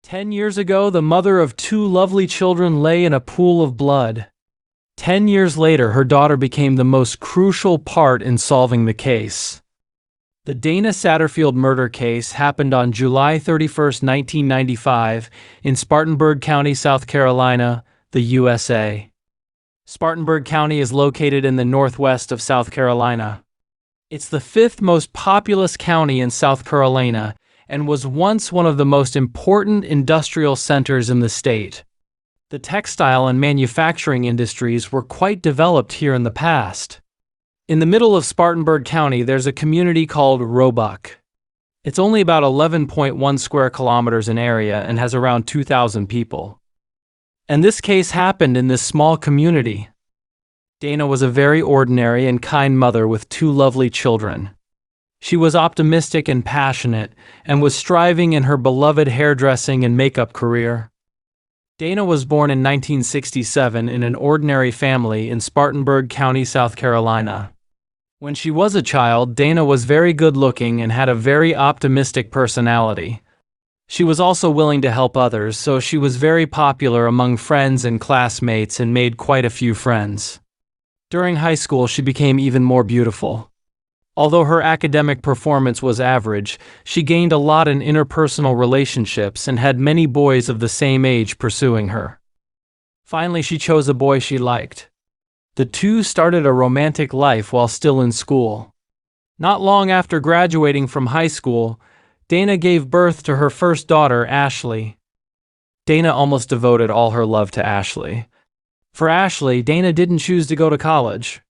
10 years ago, the mother of two lovely children lay in a pool of blood. 10 years later, her daughter became the most crucial part in solving the case. The Dana Saterfield murder case happened on July 31, 1995, in Spartanburg County, South Carolina, the USA. Spartanburg County is located in the northwest of South Carolina. It's the fifth most populous county in South Carolina and was once one of the most important industrial centers in the state. The textile and manufacturing industries were quite developed here in the past. In the middle of Spartanburg County, there's a community called Roebuck. It's only about 11.1 square kilometers in area and has around 2,000 people. And this case happened in this small community. Dana was a very ordinary and kind mother with two lovely children. She was optimistic and passionate, and was striving in her beloved hairdressing and makeup career. Dana was born in 1967 in an ordinary family in Spartanburg County, South Carolina. When she was a child, Dana was very good-looking and had a very optimistic personality. She was also willing to help others, so she was very popular among friends and classmates and made quite a few friends. During high school, she became even more beautiful. Although her academic performance was average, she gained a lot in interpersonal relationships and had many boys of the same age pursuing her. Finally, she chose a boy she liked. The two started a romantic life while still in school. Not long after graduating from high school, Dana gave birth to her first daughter, Ashley. Dana almost devoted all her love to Ashley. For Ashley, Dana didn't choose to go to college.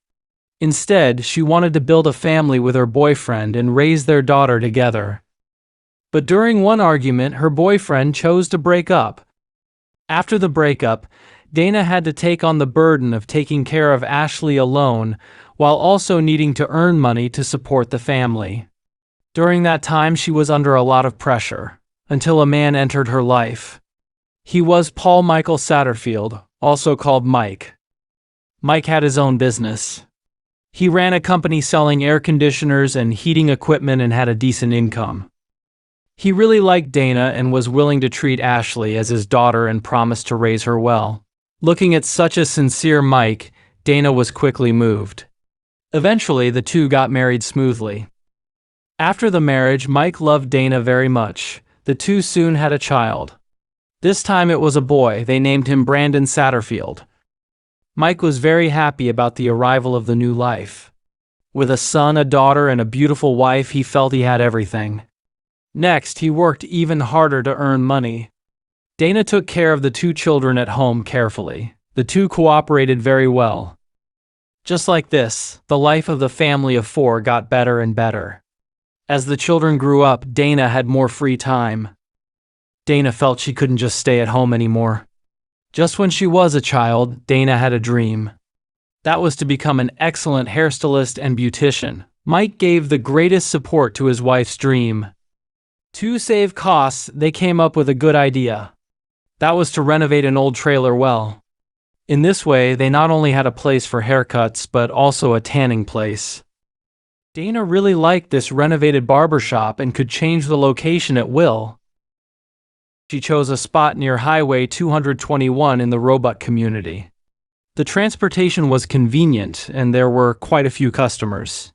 Instead, she wanted to build a family with her boyfriend and raise their daughter together. But during one argument, her boyfriend chose to break up. After the breakup, Dana had to take on the burden of taking care of Ashley alone, while also needing to earn money to support the family. During that time, she was under a lot of pressure, until a man entered her life. He was Paul Michael Satterfield, also called Mike. Mike had his own business. He ran a company selling air conditioners and heating equipment and had a decent income. He really liked Dana and was willing to treat Ashley as his daughter and promised to raise her well. Looking at such a sincere Mike, Dana was quickly moved. Eventually, the two got married smoothly. After the marriage, Mike loved Dana very much. The two soon had a child. This time it was a boy. They named him Brandon Satterfield. Mike was very happy about the arrival of the new life. With a son, a daughter, and a beautiful wife, he felt he had everything. Next, he worked even harder to earn money. Dana took care of the two children at home carefully. The two cooperated very well. Just like this, the life of the family of four got better and better. As the children grew up, Dana had more free time. Dana felt she couldn't just stay at home anymore. Just when she was a child, Dana had a dream. That was to become an excellent hairstylist and beautician. Mike gave the greatest support to his wife's dream. To save costs, they came up with a good idea. That was to renovate an old trailer well. In this way, they not only had a place for haircuts, but also a tanning place. Dana really liked this renovated barbershop and could change the location at will. She chose a spot near Highway 221 in the Roebuck community. The transportation was convenient, and there were quite a few customers.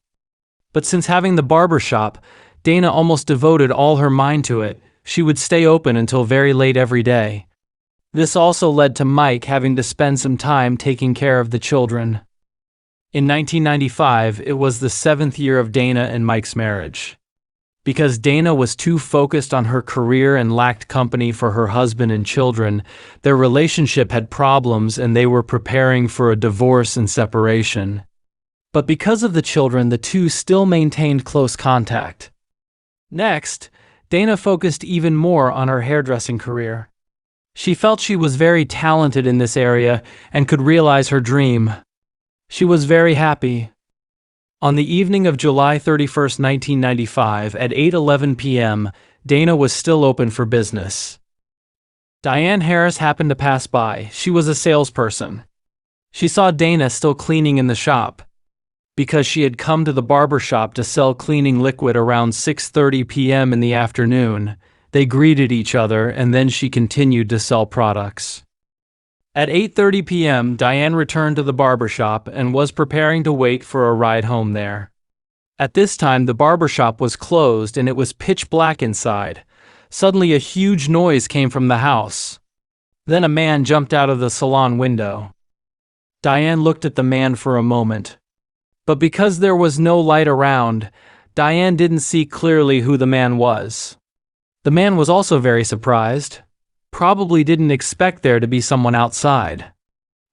But since having the barbershop, Dana almost devoted all her mind to it. She would stay open until very late every day. This also led to Mike having to spend some time taking care of the children. In 1995, it was the 7th year of Dana and Mike's marriage. Because Dana was too focused on her career and lacked company for her husband and children, their relationship had problems and they were preparing for a divorce and separation. But because of the children, the two still maintained close contact. Next, Dana focused even more on her hairdressing career. She felt she was very talented in this area and could realize her dream. She was very happy. On the evening of July 31, 1995, at 8:11 p.m., Dana was still open for business. Diane Harris happened to pass by. She was a salesperson. She saw Dana still cleaning in the shop. Because she had come to the barber shop to sell cleaning liquid around 6:30 p.m. in the afternoon, They greeted each other, and then she continued to sell products. At 8:30 p.m., Diane returned to the barbershop and was preparing to wait for a ride home there. At this time, the barbershop was closed and it was pitch black inside. Suddenly, a huge noise came from the house. Then a man jumped out of the salon window. Diane looked at the man for a moment. But because there was no light around, Diane didn't see clearly who the man was. The man was also very surprised. Probably didn't expect there to be someone outside.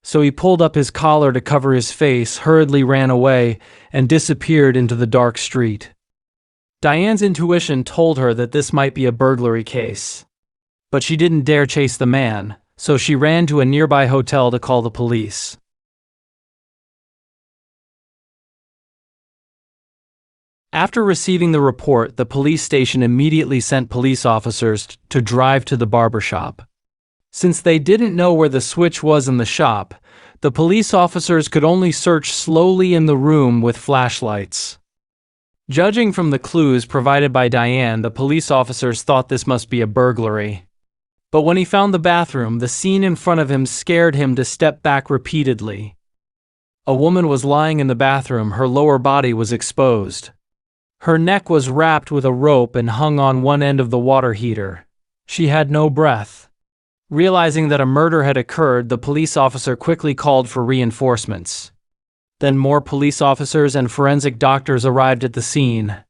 So he pulled up his collar to cover his face, hurriedly ran away, and disappeared into the dark street. Diane's intuition told her that this might be a burglary case. But she didn't dare chase the man, so she ran to a nearby hotel to call the police. After receiving the report, the police station immediately sent police officers to drive to the barbershop. Since they didn't know where the switch was in the shop, the police officers could only search slowly in the room with flashlights. Judging from the clues provided by Diane, the police officers thought this must be a burglary. But when he found the bathroom, the scene in front of him scared him to step back repeatedly. A woman was lying in the bathroom, her lower body was exposed. Her neck was wrapped with a rope and hung on one end of the water heater. She had no breath. Realizing that a murder had occurred, the police officer quickly called for reinforcements. Then more police officers and forensic doctors arrived at the scene.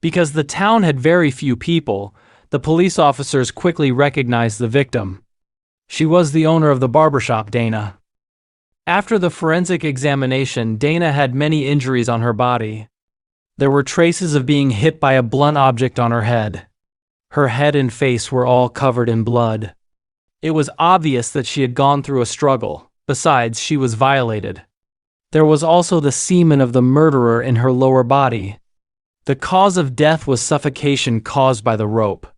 Because the town had very few people, the police officers quickly recognized the victim. She was the owner of the barbershop, Dana. After the forensic examination, Dana had many injuries on her body. There were traces of being hit by a blunt object on her head. Her head and face were all covered in blood. It was obvious that she had gone through a struggle. Besides, she was violated. There was also the semen of the murderer in her lower body. The cause of death was suffocation caused by the rope.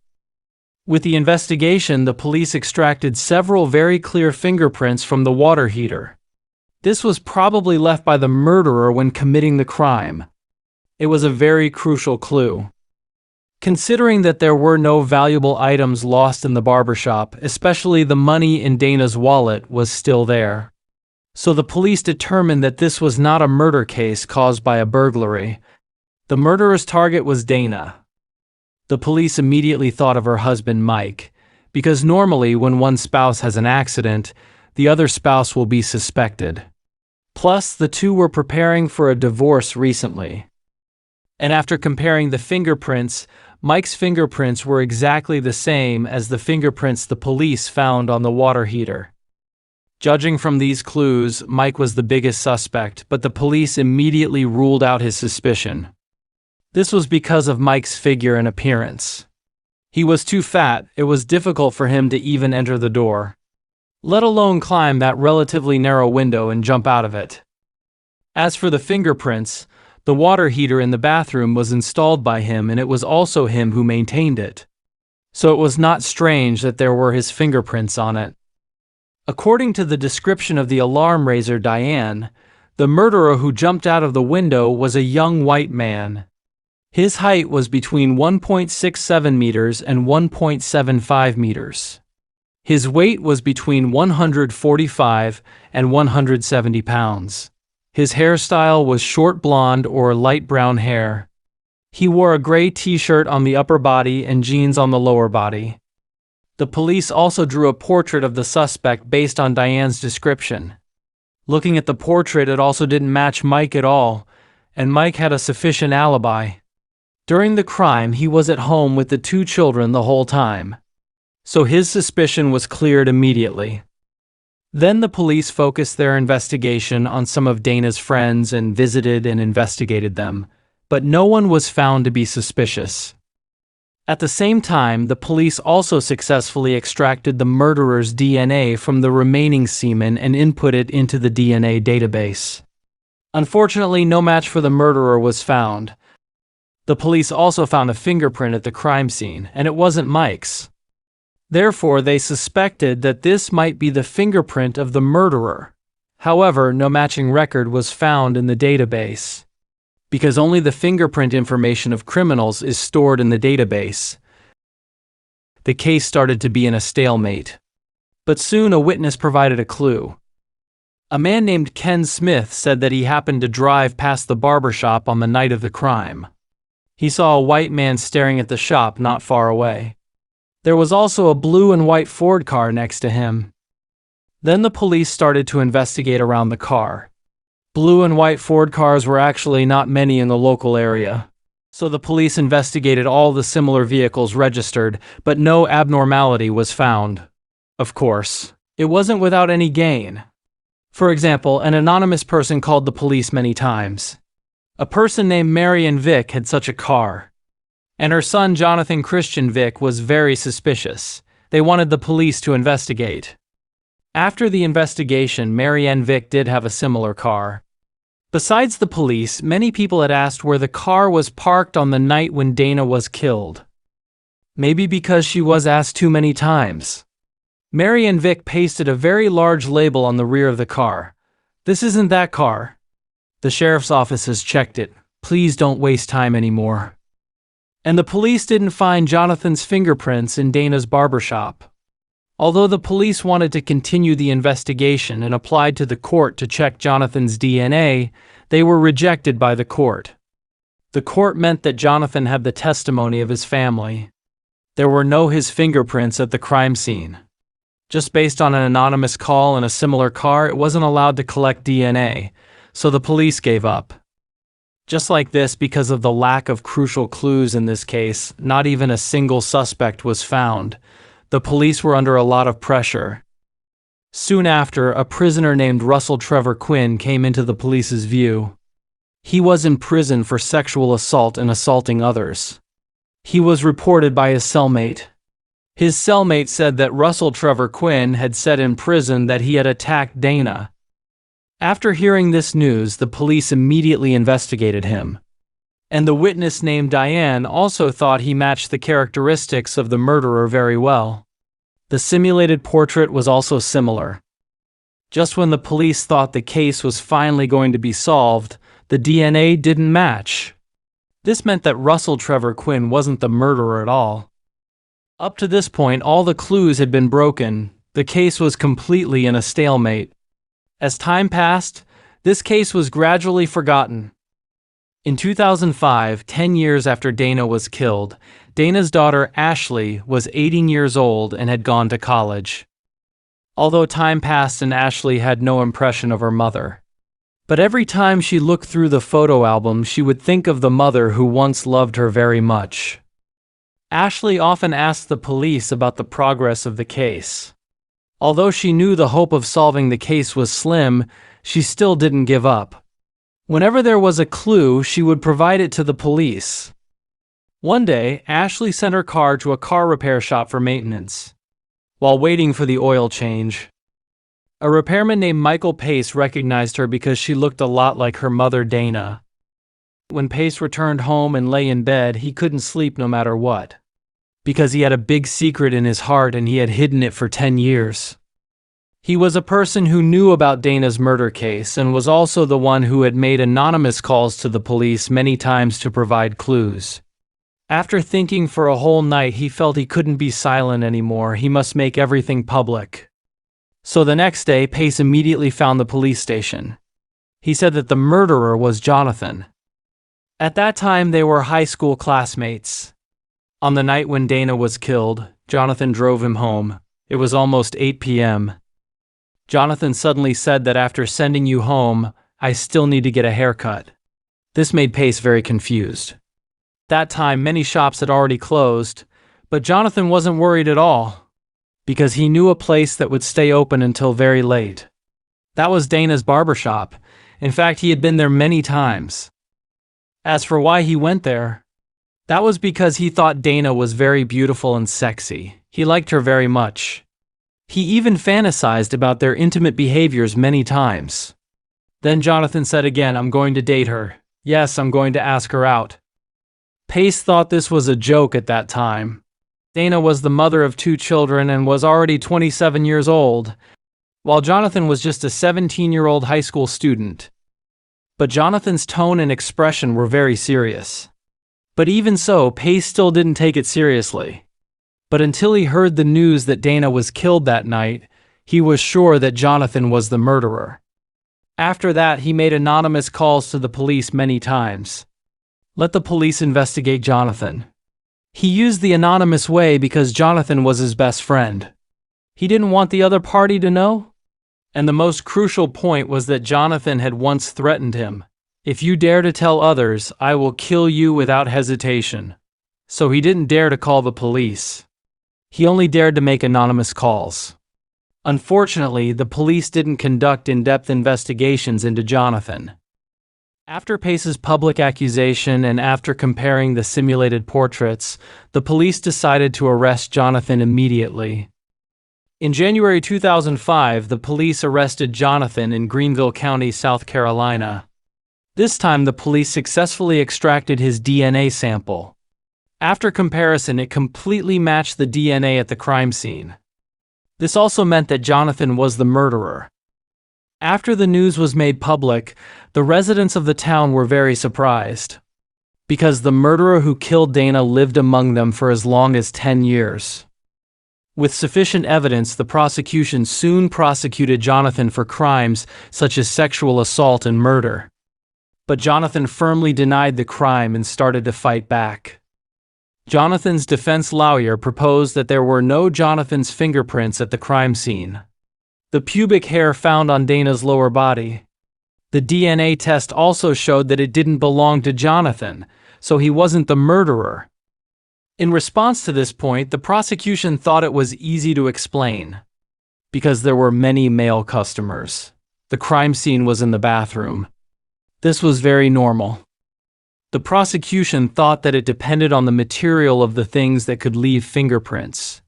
With the investigation, the police extracted several very clear fingerprints from the water heater. This was probably left by the murderer when committing the crime. It was a very crucial clue. Considering that there were no valuable items lost in the barbershop, especially the money in Dana's wallet was still there. So the police determined that this was not a murder case caused by a burglary. The murderer's target was Dana. The police immediately thought of her husband Mike, because normally when one spouse has an accident, the other spouse will be suspected. Plus, the two were preparing for a divorce recently. And after comparing the fingerprints, Mike's fingerprints were exactly the same as the fingerprints the police found on the water heater. Judging from these clues, Mike was the biggest suspect, but the police immediately ruled out his suspicion. This was because of Mike's figure and appearance. He was too fat, it was difficult for him to even enter the door, let alone climb that relatively narrow window and jump out of it. As for the fingerprints, the water heater in the bathroom was installed by him and it was also him who maintained it. So it was not strange that there were his fingerprints on it. According to the description of the alarm raiser Diane, the murderer who jumped out of the window was a young white man. His height was between 1.67 meters and 1.75 meters. His weight was between 145 and 170 pounds. His hairstyle was short blonde or light brown hair. He wore a gray t-shirt on the upper body and jeans on the lower body. The police also drew a portrait of the suspect based on Diane's description. Looking at the portrait, it also didn't match Mike at all, and Mike had a sufficient alibi. During the crime, he was at home with the two children the whole time. So his suspicion was cleared immediately. Then the police focused their investigation on some of Dana's friends and visited and investigated them, but no one was found to be suspicious. At the same time, the police also successfully extracted the murderer's DNA from the remaining semen and input it into the DNA database. Unfortunately, no match for the murderer was found. The police also found a fingerprint at the crime scene, and it wasn't Mike's. Therefore, they suspected that this might be the fingerprint of the murderer. However, no matching record was found in the database. Because only the fingerprint information of criminals is stored in the database, the case started to be in a stalemate. But soon a witness provided a clue. A man named Ken Smith said that he happened to drive past the barber shop on the night of the crime. He saw a white man staring at the shop not far away. There was also a blue and white Ford car next to him. Then the police started to investigate around the car. Blue and white Ford cars were actually not many in the local area. So the police investigated all the similar vehicles registered, but no abnormality was found. Of course, it wasn't without any gain. For example, an anonymous person called the police many times. A person named Marion Vick had such a car. And her son Jonathan Christian Vick was very suspicious. They wanted the police to investigate. After the investigation, Marianne Vick did have a similar car. Besides the police, many people had asked where the car was parked on the night when Dana was killed. Maybe because she was asked too many times. Marianne Vick pasted a very large label on the rear of the car. "This isn't that car. The sheriff's office has checked it. Please don't waste time anymore." And the police didn't find Jonathan's fingerprints in Dana's barbershop. Although the police wanted to continue the investigation and applied to the court to check Jonathan's DNA, they were rejected by the court. The court meant that Jonathan had the testimony of his family. There were no his fingerprints at the crime scene. Just based on an anonymous call in a similar car, it wasn't allowed to collect DNA, so the police gave up. Just like this, because of the lack of crucial clues in this case, not even a single suspect was found. The police were under a lot of pressure. Soon after, a prisoner named Russell Trevor Quinn came into the police's view. He was in prison for sexual assault and assaulting others. He was reported by his cellmate. His cellmate said that Russell Trevor Quinn had said in prison that he had attacked Dana. After hearing this news, the police immediately investigated him. And the witness named Diane also thought he matched the characteristics of the murderer very well. The simulated portrait was also similar. Just when the police thought the case was finally going to be solved, the DNA didn't match. This meant that Russell Trevor Quinn wasn't the murderer at all. Up to this point, all the clues had been broken. The case was completely in a stalemate. As time passed, this case was gradually forgotten. In 2005, 10 years after Dana was killed, Dana's daughter Ashley was 18 years old and had gone to college. Although time passed and Ashley had no impression of her mother. But every time she looked through the photo album, she would think of the mother who once loved her very much. Ashley often asked the police about the progress of the case. Although she knew the hope of solving the case was slim, she still didn't give up. Whenever there was a clue, she would provide it to the police. One day, Ashley sent her car to a car repair shop for maintenance. While waiting for the oil change, a repairman named Michael Pace recognized her because she looked a lot like her mother Dana. When Pace returned home and lay in bed, he couldn't sleep no matter what. Because he had a big secret in his heart and he had hidden it for 10 years. He was a person who knew about Dana's murder case and was also the one who had made anonymous calls to the police many times to provide clues. After thinking for a whole night, he felt he couldn't be silent anymore. He must make everything public. So the next day, Pace immediately found the police station. He said that the murderer was Jonathan. At that time, they were high school classmates. On the night when Dana was killed, Jonathan drove him home. It was almost 8 p.m. Jonathan suddenly said that after sending you home, I still need to get a haircut. This made Pace very confused. That time, many shops had already closed, but Jonathan wasn't worried at all, because he knew a place that would stay open until very late. That was Dana's barbershop. In fact, he had been there many times. As for why he went there, that was because he thought Dana was very beautiful and sexy. He liked her very much. He even fantasized about their intimate behaviors many times. Then Jonathan said again, I'm going to date her. Yes, I'm going to ask her out. Pace thought this was a joke at that time. Dana was the mother of 2 children and was already 27 years old, while Jonathan was just a 17-year-old high school student. But Jonathan's tone and expression were very serious. But even so, Pace still didn't take it seriously. But until he heard the news that Dana was killed that night, he was sure that Jonathan was the murderer. After that, he made anonymous calls to the police many times. Let the police investigate Jonathan. He used the anonymous way because Jonathan was his best friend. He didn't want the other party to know. And the most crucial point was that Jonathan had once threatened him. If you dare to tell others, I will kill you without hesitation. So he didn't dare to call the police. He only dared to make anonymous calls. Unfortunately, the police didn't conduct in-depth investigations into Jonathan. After Pace's public accusation and after comparing the simulated portraits, the police decided to arrest Jonathan immediately. In January 2005, the police arrested Jonathan in Greenville County, South Carolina. This time, the police successfully extracted his DNA sample. After comparison, it completely matched the DNA at the crime scene. This also meant that Jonathan was the murderer. After the news was made public, the residents of the town were very surprised, because the murderer who killed Dana lived among them for as long as 10 years. With sufficient evidence, the prosecution soon prosecuted Jonathan for crimes such as sexual assault and murder. But Jonathan firmly denied the crime and started to fight back. Jonathan's defense lawyer proposed that there were no Jonathan's fingerprints at the crime scene. The pubic hair found on Dana's lower body. The DNA test also showed that it didn't belong to Jonathan, so he wasn't the murderer. In response to this point, the prosecution thought it was easy to explain. Because there were many male customers. The crime scene was in the bathroom. This was very normal. The prosecution thought that it depended on the material of the things that could leave fingerprints.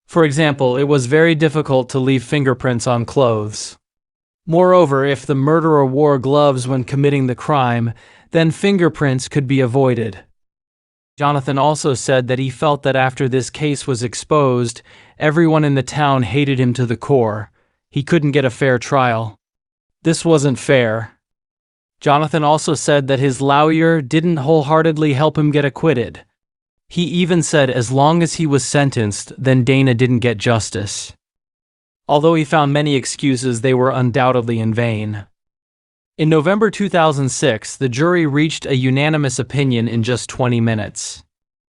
For example, it was very difficult to leave fingerprints on clothes. Moreover, if the murderer wore gloves when committing the crime, then fingerprints could be avoided. Jonathan also said that he felt that after this case was exposed, everyone in the town hated him to the core. He couldn't get a fair trial. This wasn't fair. Jonathan also said that his lawyer didn't wholeheartedly help him get acquitted. He even said as long as he was sentenced, then Dana didn't get justice. Although he found many excuses, they were undoubtedly in vain. In November 2006, the jury reached a unanimous opinion in just 20 minutes.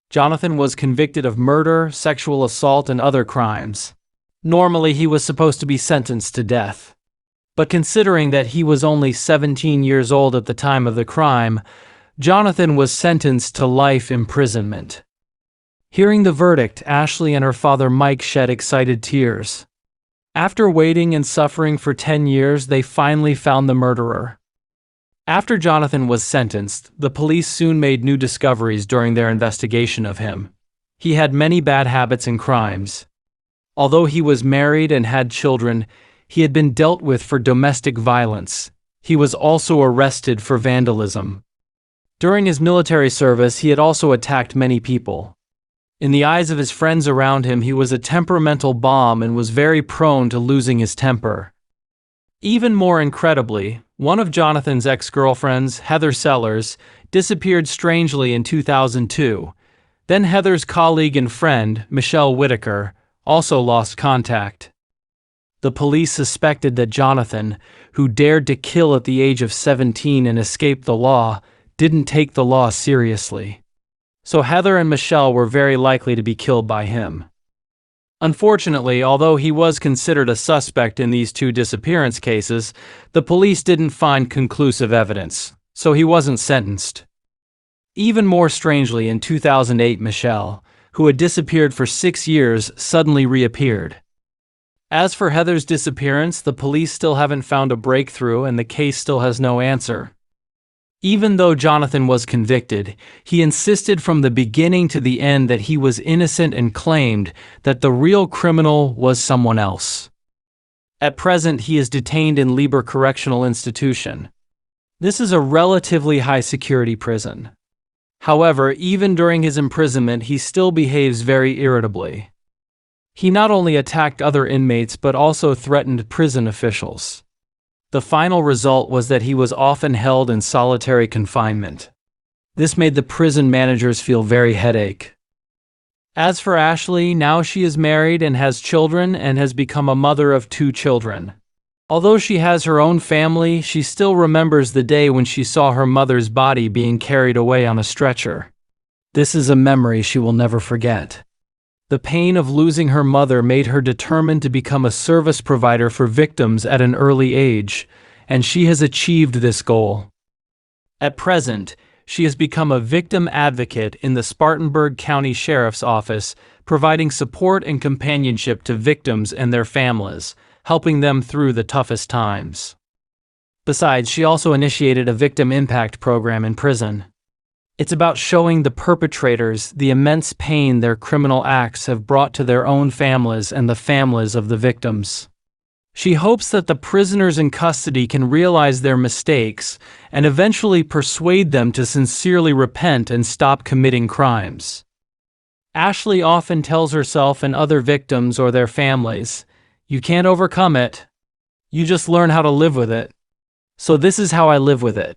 Jonathan was convicted of murder, sexual assault, and other crimes. Normally, he was supposed to be sentenced to death. But considering that he was only 17 years old at the time of the crime, Jonathan was sentenced to life imprisonment. Hearing the verdict, Ashley and her father Mike shed excited tears. After waiting and suffering for 10 years, they finally found the murderer. After Jonathan was sentenced, the police soon made new discoveries during their investigation of him. He had many bad habits and crimes. Although he was married and had children, he had been dealt with for domestic violence. He was also arrested for vandalism. During his military service, he had also attacked many people. In the eyes of his friends around him, he was a temperamental bomb and was very prone to losing his temper. Even more incredibly, one of Jonathan's ex-girlfriends, Heather Sellers, disappeared strangely in 2002. Then Heather's colleague and friend, Michelle Whitaker, also lost contact. The police suspected that Jonathan, who dared to kill at the age of 17 and escape the law, didn't take the law seriously. So Heather and Michelle were very likely to be killed by him. Unfortunately, although he was considered a suspect in these two disappearance cases, the police didn't find conclusive evidence, so he wasn't sentenced. Even more strangely, in 2008, Michelle, who had disappeared for 6 years, suddenly reappeared. As for Heather's disappearance, the police still haven't found a breakthrough and the case still has no answer. Even though Jonathan was convicted, he insisted from the beginning to the end that he was innocent and claimed that the real criminal was someone else. At present, he is detained in Lieber Correctional Institution. This is a relatively high-security prison. However, even during his imprisonment, he still behaves very irritably. He not only attacked other inmates but also threatened prison officials. The final result was that he was often held in solitary confinement. This made the prison managers feel very headache. As for Ashley, now she is married and has children and has become a mother of 2 children. Although she has her own family, she still remembers the day when she saw her mother's body being carried away on a stretcher. This is a memory she will never forget. The pain of losing her mother made her determined to become a service provider for victims at an early age, and she has achieved this goal. At present, she has become a victim advocate in the Spartanburg County Sheriff's Office, providing support and companionship to victims and their families, helping them through the toughest times. Besides, she also initiated a victim impact program in prison. It's about showing the perpetrators the immense pain their criminal acts have brought to their own families and the families of the victims. She hopes that the prisoners in custody can realize their mistakes and eventually persuade them to sincerely repent and stop committing crimes. Ashley often tells herself and other victims or their families, "You can't overcome it. You just learn how to live with it. So this is how I live with it.